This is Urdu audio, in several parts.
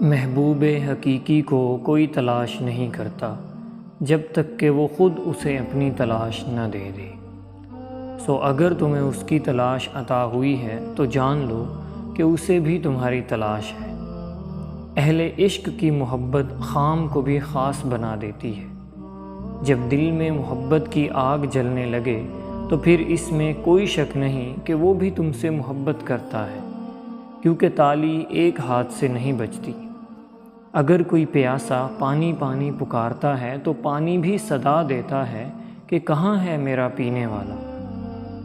محبوب حقیقی کو کوئی تلاش نہیں کرتا جب تک کہ وہ خود اسے اپنی تلاش نہ دے دے۔ سو اگر تمہیں اس کی تلاش عطا ہوئی ہے تو جان لو کہ اسے بھی تمہاری تلاش ہے۔ اہل عشق کی محبت خام کو بھی خاص بنا دیتی ہے۔ جب دل میں محبت کی آگ جلنے لگے تو پھر اس میں کوئی شک نہیں کہ وہ بھی تم سے محبت کرتا ہے، کیونکہ تالی ایک ہاتھ سے نہیں بجتی۔ اگر کوئی پیاسا پانی پانی پکارتا ہے تو پانی بھی صدا دیتا ہے کہ کہاں ہے میرا پینے والا۔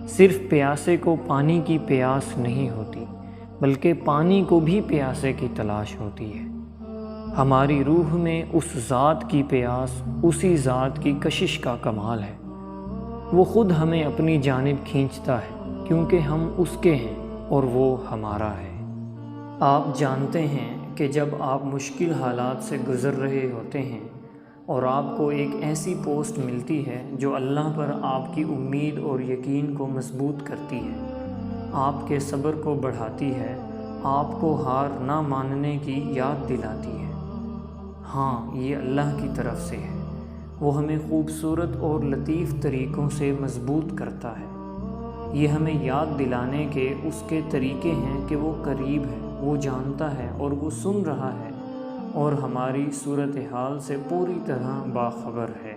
صرف پیاسے کو پانی کی پیاس نہیں ہوتی، بلکہ پانی کو بھی پیاسے کی تلاش ہوتی ہے۔ ہماری روح میں اس ذات کی پیاس، اسی ذات کی کشش کا کمال ہے۔ وہ خود ہمیں اپنی جانب کھینچتا ہے کیونکہ ہم اس کے ہیں اور وہ ہمارا ہے۔ آپ جانتے ہیں کہ جب آپ مشکل حالات سے گزر رہے ہوتے ہیں اور آپ کو ایک ایسی پوسٹ ملتی ہے جو اللہ پر آپ کی امید اور یقین کو مضبوط کرتی ہے، آپ کے صبر کو بڑھاتی ہے، آپ کو ہار نہ ماننے کی یاد دلاتی ہے۔ ہاں، یہ اللہ کی طرف سے ہے۔ وہ ہمیں خوبصورت اور لطیف طریقوں سے مضبوط کرتا ہے۔ یہ ہمیں یاد دلانے کے اس کے طریقے ہیں کہ وہ قریب ہے، وہ جانتا ہے اور وہ سن رہا ہے اور ہماری صورتحال سے پوری طرح باخبر ہے۔